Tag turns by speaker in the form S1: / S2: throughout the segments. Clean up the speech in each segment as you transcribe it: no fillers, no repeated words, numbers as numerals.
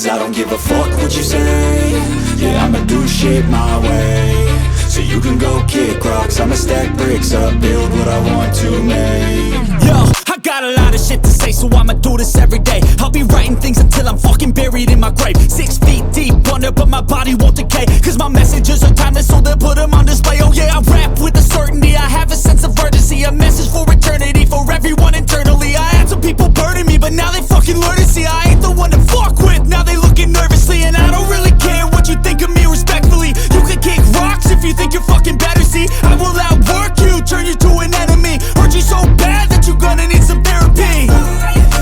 S1: Cause I don't give a fuck what you say. Yeah, I'ma do shit my way. So you can go kick rocks, I'ma stack bricks up, build what I want to make.
S2: Yo, I got a lot of shit to say, so I'ma do this every day. I'll be writing things until I'm fucking buried in my grave. 6 feet deep under, but my body won't decay. Cause my messages are timeless, so they'll put them on display. Oh yeah, I rap with a certainty, I have a sense of urgency. A message for eternity, for everyone internally. I had some people burning me, but now they fucking learn to see I ain't the one to fuck with, now they looking nervously. And I don't really care what you think of me, respectfully. You can kick rocks if you think you're fucking better, see. I will outwork you, turn you to an enemy. Hurt you so bad that you're gonna need some therapy.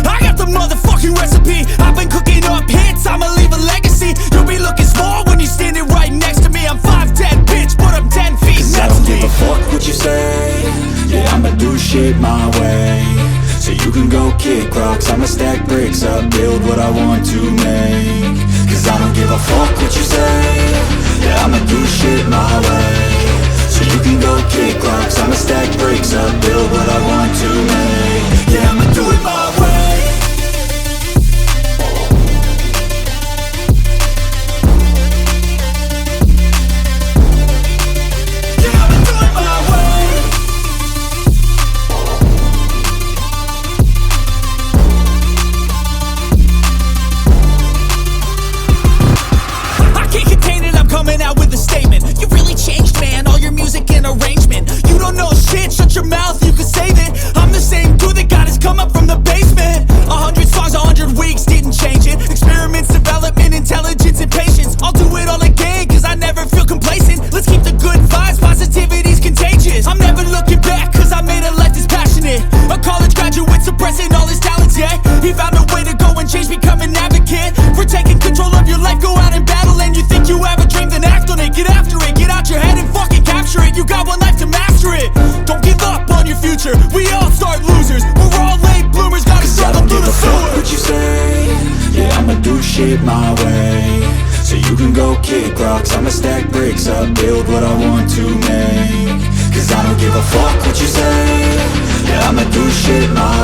S2: I got the motherfucking recipe, I've been cooking up hits, I'ma leave a legacy. You'll be looking small when you're standing right next to me. I'm 5'10", bitch, but I'm 10 feet
S1: Cause
S2: next
S1: I don't
S2: to me.
S1: give a fuck what you say. Yeah, I'ma do shit my way. So you can go kick rocks, I'ma stack bricks up, build what I want to make. Cause I don't give a fuck what you say. Yeah, I'ma do shit my way. So you can go kick rocks, I'ma stack bricks up, build what I want to make. Yeah, I'ma do it my way.
S2: Coming out with a statement. You really changed, man, all your music and arrangement. You don't know shit, shut your mouth, you can save it. I'm the same dude that got his come up from the basement. 100 songs, 100 weeks, didn't change it. Experiments, development, intelligence, and patience. I'll do it all again, cause I never feel complacent. Let's keep the good vibes, positivity's contagious. I'm never looking back, cause I made a life that's passionate. A college graduate suppressing all his talents, yeah. He found a way to go and change, become an advocate. For taking control of your life, go out and battle. And you think you have a dream, then act on it. Get after it, get out your head and fucking capture it. You got one life to master it. Don't give up on your future, we all start losers. We're all late bloomers, gotta struggle through the sewer.
S1: What you say? Yeah, I'ma do shit my way. So you can go kick rocks, I'ma stack bricks up, build what I want to make. Cause I don't give a fuck what you say. Yeah, I'ma do shit my